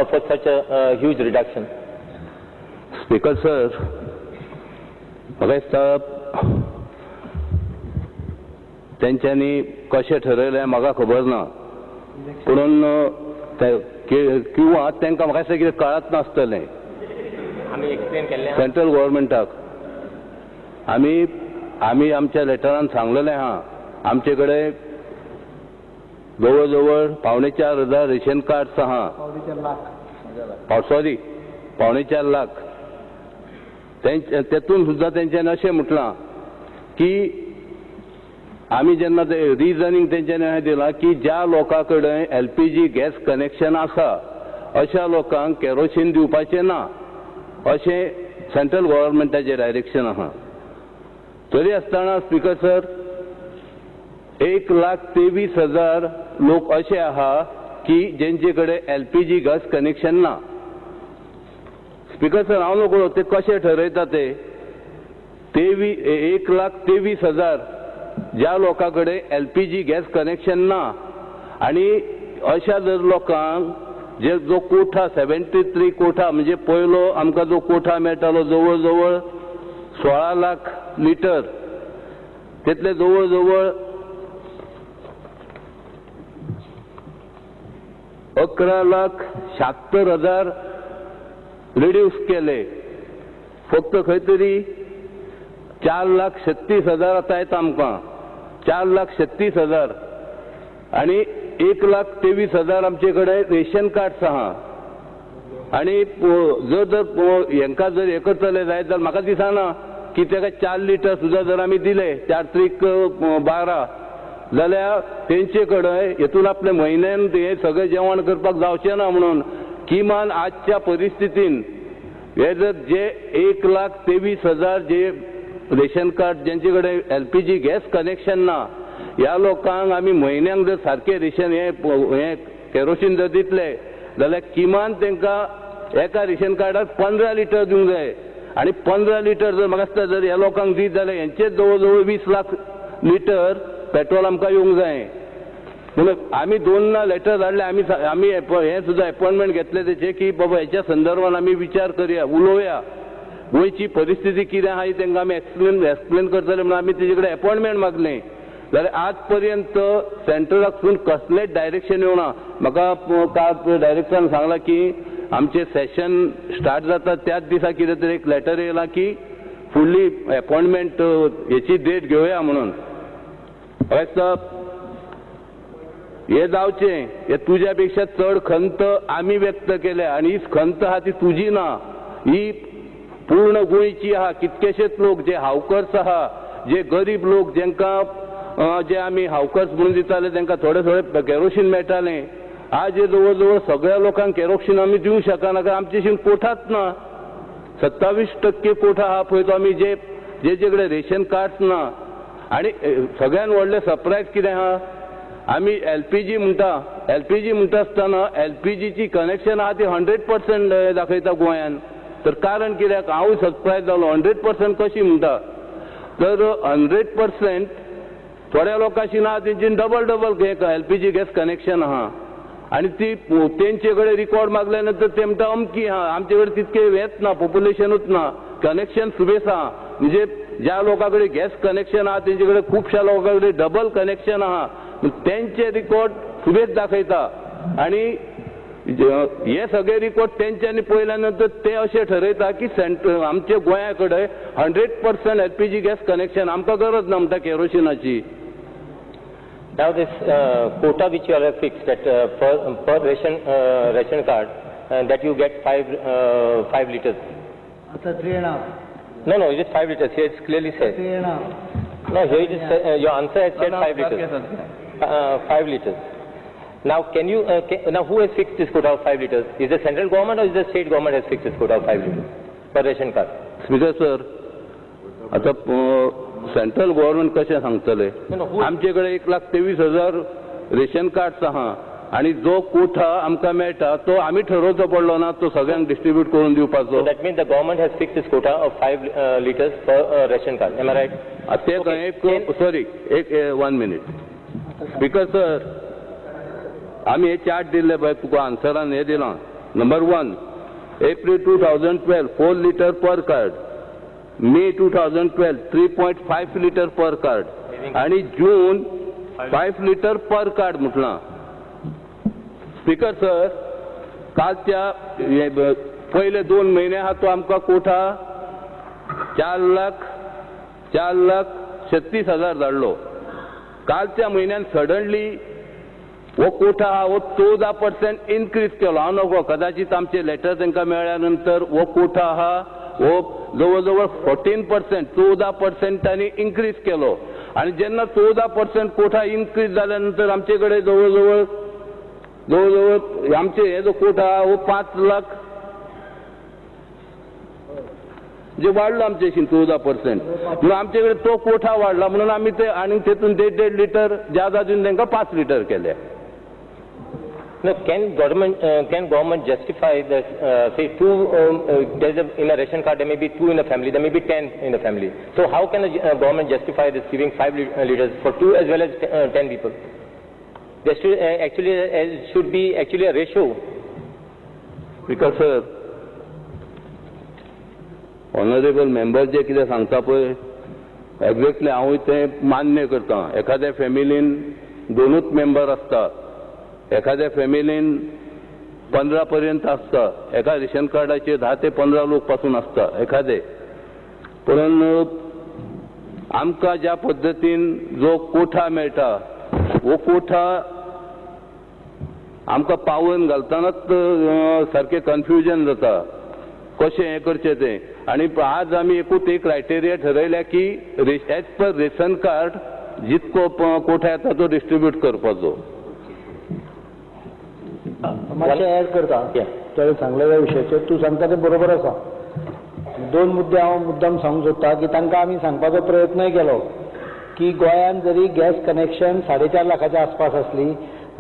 for such a huge reduction? Speaker sir, तेंच्यांनी कशें ठरयलें म्हाका खबर ना, पूण किंवा तांकां म्हाका दिसता कितें कळत नासतलें सेंट्रल गव्हर्मेंटाक. आमी आमच्या लेटरान सांगलेलें आहा आमचे कडेन जवळ जवळ 4,500 रेशन कार्ड्स आहा. सॉरी 4.5 लाख. तेतून सुद्दां तेंच्यांनी अशें म्हटलां की आमी जेन्ना रिजनिंग तेंच्यांनी अशें दिलां की ज्या लोकां कडेन LPG गॅस कनेक्शन आसा अशा लोकांक केरोसीन दिवपाचें ना अशें सेंट्रल गव्हर्मेंटाचें डायरेक्शन आहा. तरी आसतना स्पीकर सर 1,23,000 लोक असे आहा की जेंचे कडेन LPG गॅस कनेक्शन ना. स्पीकर सर हांव नकळो ते कशें ठरयता ते 1,23,000 ज्या लोकां कडेन LPG गॅस कनेक्शन ना आनी अशा जर लोकांक जो कोठा 73 कोठा म्हणजे पयलो आमकां जो कोठा मेळटालो जवळ जवळ 16 लाख लिटर तितले जवळ जवळ 11,76,000 रिड्यूस केले. फक्त खंय तरी 4,36,000 आतां येता आमकां 4,36,000 आनी 1,23,000 आमचे कडेन रेशन कार्ड्स आहा. आनी जर हेंकां जर हे करतले जायत जाल्यार म्हाका दिसना की ताका 4 लिटर सुद्दां जर आमी दिले 4×12 जाल्यार तेंचे कडेन हेतून आपले म्हयन्यान हे सगळें जेवण करपाक जावचें ना. म्हणून किमान आजच्या परिस्थितीन हे जर जे 1,23,000 जे रेशन कार्ड जेंचे कडेन LPG गॅस कनेक्शन ना ह्या लोकांक आमी म्हयन्याक जर सारखे रेशन हे केरोसीन जर दितले जाल्यार किमान तांकां एका रेशन कार्डाक 15 लिटर दिवंक जाय. आनी 15 लिटर जर म्हाका दिसता जर ह्या लोकांक दीत जाल्यार हेंचेच जवळ जवळ 20 लाख लिटर पेट्रोल आमकां येवंक जाय. म्हणून आमी 2 लेटर धाडले. आमी हे सुद्दां अपॉइंटमेंट घेतले तेचे की बाबा हेच्या संदर्भात आमी विचार करया उलोवया गोंयची परिस्थिती कितें आहा तांकां आमी एक्सप्लेन करतले म्हणून आमी तेजे कडेन अपॉइंटमेंट मागलें. जाल्यार आज पर्यंत सेंट्रलाकसून कसलेंच डायरेक्शन येवना. म्हाका काल डायरेक्टरान सांगलां की आमचे सेशन स्टार्ट जाता त्याच दिसा कितें तरी एक लेटर येयला की फुल्ली अपॉइंटमेंट हेची डेट घेवया म्हणून. हे जावचें हे तुज्या पेक्षा चड खंत आमी व्यक्त केल्या आनी ही खंत आहा ती तुजी ना, ही पूर्ण गोंयची आहा. कितकेशेच लोक जे हावकर्स आहा जे गरीब लोक जेंकां जे आमी हावकर्स म्हणून दिताले तांकां थोडे थोडे केरोसीन मेळटालें आज हे जवळ जवळ सगळ्या लोकांक केरोसीन आमी दिवंक शकना कारण आमचेशीन कोठाच ना. 27% कोठा आहा पळय तो आमी जे कडेन रेशन कार्ड्स ना. आनी सगळ्यान व्हडलें सरप्रायज कितें आहा आमी LPG म्हणटा आसतना LPGची कनेक्शन आहा ती 100% दाखयता गोंयान. तर कारण कित्याक हांवूय सरप्रायज जालो 100% कशी म्हणटा तर 100% थोड्या लोकांशी ना तेंची डबल LPG गॅस कनेक्शन आहा आनी ती तेंचे कडेन रिकॉर्ड मागल्या नंतर ते म्हणटा अमकी आहा आमचे कडेन तितके हेच ना पॉप्युलेशनूच ना कनेक्शन सुबेस आहा. म्हणजे ज्या लोकां कडेन गॅस कनेक्शन आहा तेंचे कडेन खुबश्या लोकां कडेन डबल कनेक्शन आहा तेंचे रिकॉर्ड सुबेस दाखयता. आनी हे सगळे रिकॉर्ड तेंच्यांनी पळयल्या नंतर ते अशें ठरयता की आमच्या गोंया कडेन 100% LPG गॅस कनेक्शन आमकां गरज ना म्हणटा केरोसिनाची. Now this quota which you have fixed that per ration card that you get 5 liters. After 3.5. No, it is 5 liters. Here it's clearly said. 3.5. No, here it is your answer has said 5 liters. 5 liters. Now can you now who has fixed this quota of 5 liters? Is the central government or is the state government has fixed this quota of 5 liters per ration card? Speaker sir, आता central government कशें सांगतले आमचे कडेन 1,23,000 ration cards आहा आनी जो कोठा आमकां मेळटा तो आमी ठरवचो पडलो ना तो सगळ्यांक डिस्ट्रीब्यूट करून दिवपाचो. That means the government has fixed this quota of 5 liters per ration card. Am I right? ते एक सॉरी एक 1 मिनिट. स्पीकर सर आमी हे चार्ट दिल्ले पळय तुका आन्सरान हे दिलां Number 1, April 2012, 4 liter per card. May 2012, 3.5 liter per card. आणि जून 5 liter per card म्हटलं. स्पीकर सर, कालच्या पहिले 2 महिने हा तो आमका कोठा 4,36,000 धाडलो. कालच्या महिन्यात सडनली वो कोठा हा वो 14% इन्क्रीज केलो. हांव नको, कदाचित आमचे लेटर तांकां मेळ्ळ्यानंतर वो कोठा हा वो जवळ 14% 14% इन्क्रीज केलो. आणि जेन्ना 14% कोठा इन्क्रीज जाल्यानंतर आमचे कडेन जवळ आमचे हे जो कोठा हो 5 लाख जे वाढलो आमचेशी 14%. म्हणून आमचे कडेन तो कोठा वाढला म्हणून आम्ही ते आणि तेतून 1.5 लिटर ज्यादा दिवन तांकां 5 लिटर केले. No, can government justify that say two in a ration card there may be 2 in a family, there may be 10 in a family. So how can a government justify this giving 5 liters for 2 as well as 10 people? There should be actually a ratio. Because sir, honorable member जे कितें सांगता पळय exactly हांव तें मान्य करता. एखाद्या फॅमिलीन 2च member आसता, एखाद्या फॅमिलीन 15 पर्यंत आसता, एका रेशन कार्डाचेर 10 ते 15 लोक पासून आसता एखादे. पण आमकां ज्या पद्दतीन जो कोठा मेळटा वो कोठा आमकां पावन घालतानाच सारकें कन्फ्युजन जाता कशें हें करचें तें. आणि आज आमी एकूच एक क्रायटेरिया ठरयल्या की एज पर रेशन कार्ड जितको कोठा येता तो डिस्ट्रीब्यूट करपाचो. मातशें ऍड करता त्या सांगलेल्या विशयाचेर. तूं सांगता तें बरोबर आसा. 2 मुद्दे हांव मुद्दाम सांगूंक सोदतां की तांकां आमी सांगपाचो प्रयत्नय केलो की गोंयांत जरी गॅस कनेक्शन 4.5 लाखाच्या आसपास आसली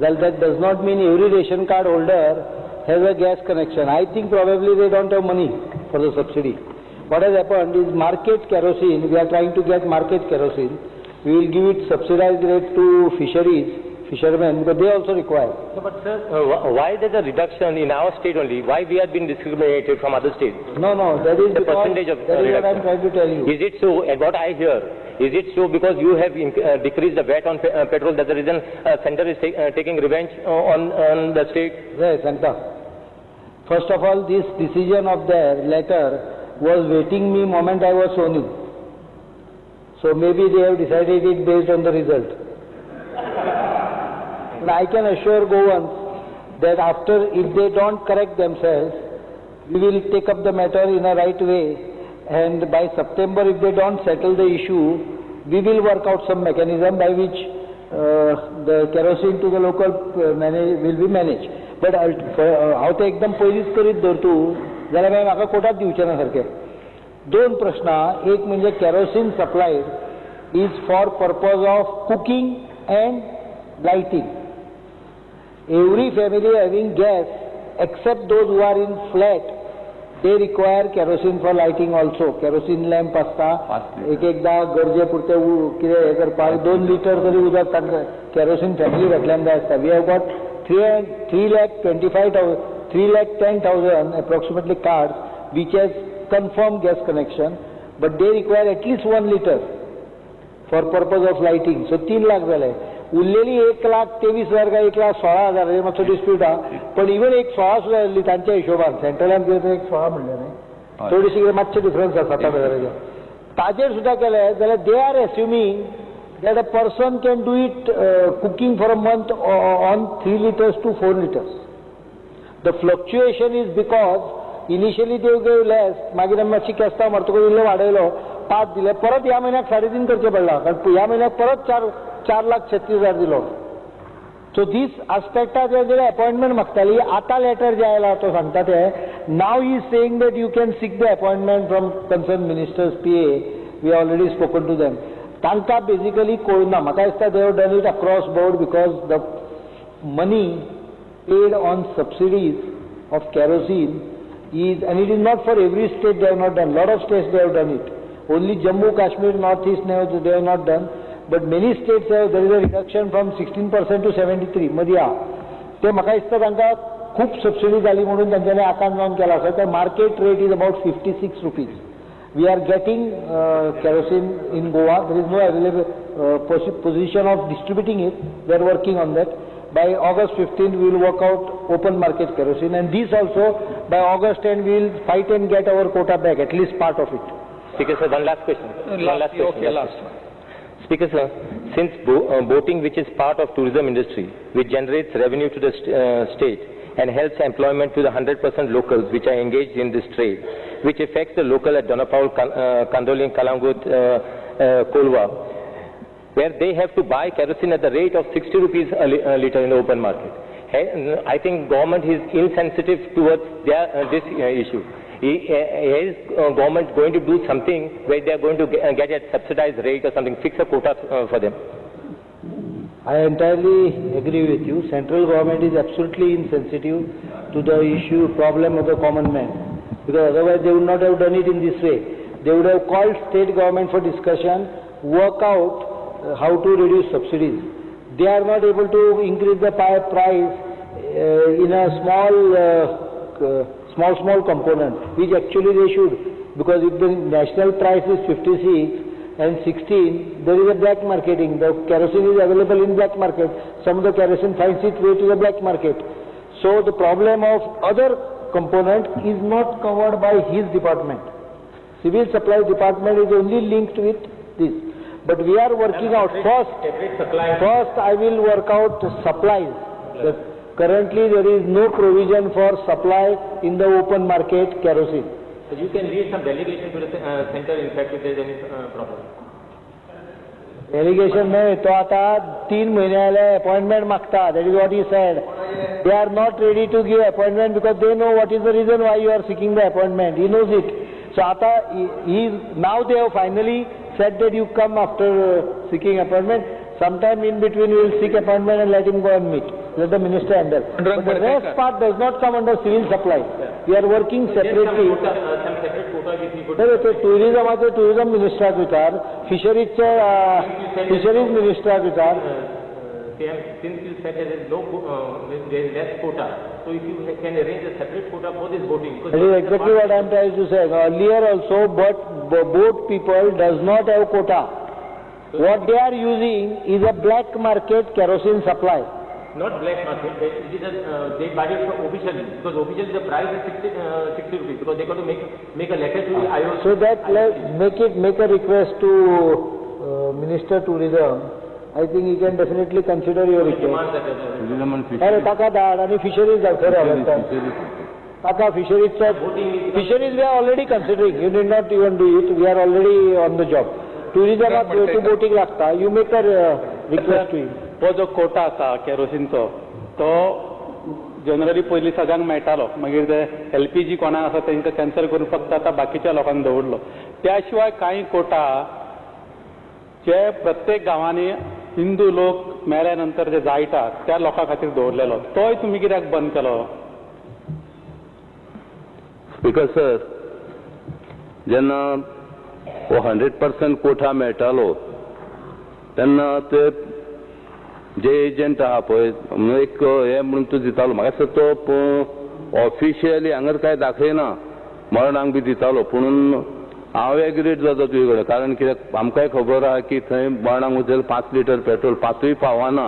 जाल्यार that does not mean every ration card holder has a gas connection. I think probably they don't have money for the subsidy. What has happened is market kerosene, we are trying to get market kerosene. We will give it subsidized rate to fishermen because they also require. No, but sir, why there is a reduction in our state only? Why we have been discriminated from other states? No, that is the percentage of that is what I am trying to tell you. Is it so? And what I hear, is it so because you have decreased the VAT on petrol? That's the reason center is taking revenge on the state? Yes, Santa. First of all, this decision of their letter was waiting me moment I was sworn in. So maybe they have decided it based on the result. But I can assure Goans that after, if they don't correct themselves, we will take up the matter in a right way, and by September, if they don't settle the issue, we will work out some mechanism by which the kerosene to the local will be managed. But हांव ते एकदम पयलींच करीत धरतू जाल्यार मागीर म्हाका कोर्टात दिवचे ना सारके. 2 प्रश्न. एक म्हणजे kerosene supplied is for purpose of cooking and lighting. Every family having gas except those who are in flat they require kerosene for lighting also. Kerosene lamp आसता, एकदां गरजे पुरते कितें हें करपाक 2 लिटर तरी उदक तांकां केरोसीन फॅमिली फाटल्यान जाय आसता. We have got 3,10,000 approximately cards which has confirmed gas connection, but they require at least 1 liter for purpose of lighting. So 3 lakh झाले. उरलेली 1,23,000 का 1,16,000 हे मातसो डिस्प्यूट आहा. पण इवन 16 सुद्धा जाल्ली तांच्या हिशोबान सेंट्रलान कितें 16 म्हणलें न्ही, थोडीशी मातशे डिफरन्स आसा 7,000. ताजेर सुद्धा केले जाल्यार they are assuming that a person can do it cooking for a month on 3 liters to 4 liters. The fluctuation is because initially they gave less, मागीर आमी मातशी केस्ता मारतकूच इल्लो वाडयलो, 5 दिले, परत ह्या म्हयन्याक 3.5 करचे पडला, कारण ह्या म्हयन्याक परत 4,36,000 दिलो. सो दीस आस्पेक्टाचेर जे अपॉइंटमेंट मागताली, आतां लेटर जे आयला तो सांगता ते, नाव he is saying that you can seek the appointment from concern ministers PA. We already spoken to them. तांकां बेसिकली कळना. म्हाका दिसता they have done it across board because the money paid on subsidies of kerosene is, and it is not for every state they have not done. Lot of states they have done it. Only Jammu, Kashmir, North East they have not done. But many states have, there is a reduction from 16% to 73. मदिया ते म्हाका दिसता तांकां खूप subsidy झाली म्हणून त्यांच्यानी आकांत नोंद केला आसा. तर market rate is about 56 rupees. We are getting kerosene in Goa. There is no available position of distributing it. They are working on that. By August 15, we will work out open market kerosene, and this also by August 10 we will fight and get our quota back, at least part of it. Speaker sir, one last question. Okay, last. Speaker sir, since boating, which is part of tourism industry, which generates revenue to the state and helps employment to the 100% locals which are engaged in this trade, which affects the local at Donapaul, Kandoli, Kalangut, Kolwa, where they have to buy kerosene at the rate of 60 rupees a litre in the open market. I think government is insensitive towards this issue. Is government going to do something where they are going to get a subsidized rate or something, fix a quota for them? I entirely agree with you. Central government is absolutely insensitive to the issue, problem of the common man, because otherwise they would not have done it in this way. They would have called state government for discussion, work out how to reduce subsidies. They are not able to increase the price in a small component, which actually they should, because if the national price is 56 and 16, there is a black marketing. The kerosene is available in black market. Some of the kerosene finds its way to the black market. So the problem of other component is not covered by his department. Civil Supply Department is only linked with this. But we are working out. First I will work out supplies. Currently there is no provision for supply in the open market kerosene. So you can read some delegation to the center, in fact, if there is any problem. Delegation नाही, तो आता 3 महिन्याला appointment मागता. That is what he said. They are not ready to give appointment because they know what is the reason why you are seeking the appointment. He knows it. So आता now they have finally said that you come after seeking appointment. Sometime in between you will seek appointment and let him go and meet. Let the minister handle. But the rest part does not come under civil supply. We are working separately. tourism minister fisheries minister Since you said there is there is less quota, so if you can arrange a separate quota for this boating. That is exactly what I am trying to say. Earlier also, but boat people does not have quota. What they are using is a black market kerosene supply. Not black market, they buy it officially, because officially the price is 60 rupees, because they got to make a letter to the IOC. So that make a request to Minister Tourism. I think he can definitely consider your request. Taka dad and fisheries fisheries we are already considering. You need not even do it. We are already on the job. Tourism to boating लागता. You make a request to him. तो जो कोटा आसा केरोसिनचो तो generally पयलीं सगळ्यांक मेळटालो, मागीर ते LPG कोणाक आसा तांकां कॅन्सल करून फक्त आतां बाकीच्या लोकांक दवरलो. त्या शिवाय कांय कोटा जे प्रत्येक गांवांनी हिंदू लोक मेल्या नंतर जे जायटा त्या लोकां खातीर दवरलेलो, तोय तुमी कित्याक बंद केलो? स्पीकर सर, जेन्ना 100% कोटा मेळटालो तेन्ना ते जे एजंट आहा पळय एक हे म्हणून तूं दितालो, म्हाका दिसता तो ऑफिशियली हांगर कांय दाखयना मरणांक बी दितालो, पूण हांव एग्रीड जाता तुजे कडेन, कारण कित्याक आमकांय खबर आहा की थंय मरणांक वचत 5 लिटर पेट्रोल 5य पावना,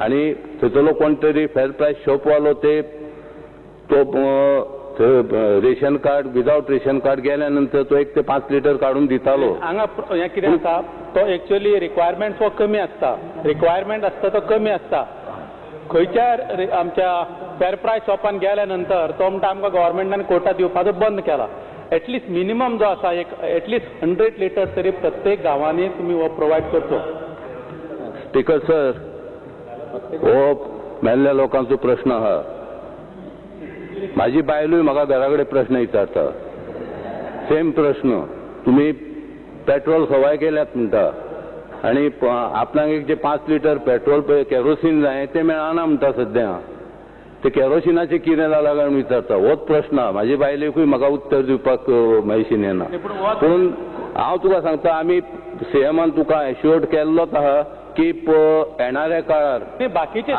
आनी थंयचो कोण तरी फेर प्रायस शॉपवालो ते तो ration card without ration card गेल्या नंतर तो 1 ते 5 लिटर काढून दितालो. हांगा हें कितें आसा, तो एक्चुअली रिक्वायरमेंट तो कमी आसता, रिक्वायरमेंट आसता तो कमी आसता. खंयच्या आमच्या फेर प्रायस शॉपान गेल्या नंतर तो म्हणटा आमकां गव्हर्मेंटान कोटा दिवपाचो बंद केला. एटलीस्ट मिनिमम जो आसा एक एटलीस्ट 100 लिटर तरी प्रत्येक गांवांनी तुमी हो प्रोवायड करचो. स्पीकर सर, हो मेल्ल्या लोकांचो प्रश्न आहा. माझी बायलूय म्हाका घरा कडेन प्रश्न विचारता, सेम प्रश्न. तुम्ही पेट्रोल सवाय केल्यात म्हणटा आनी आपणाक एक जे 5 लिटर पेट्रोल पळय केरोसीन जाय ते मेळना म्हणटा सद्या. ते केरोसिनाचें कितें जालां काय विचारता, होच प्रश्न आहा. म्हाजी बायलेकूय म्हाका उत्तर दिवपाक मेळची येना. पूण हांव तुका सांगता, आमी सीएमान तुका एश्युअर्ड केल्लोच आहा की येणाऱ्या काळार बाकीचे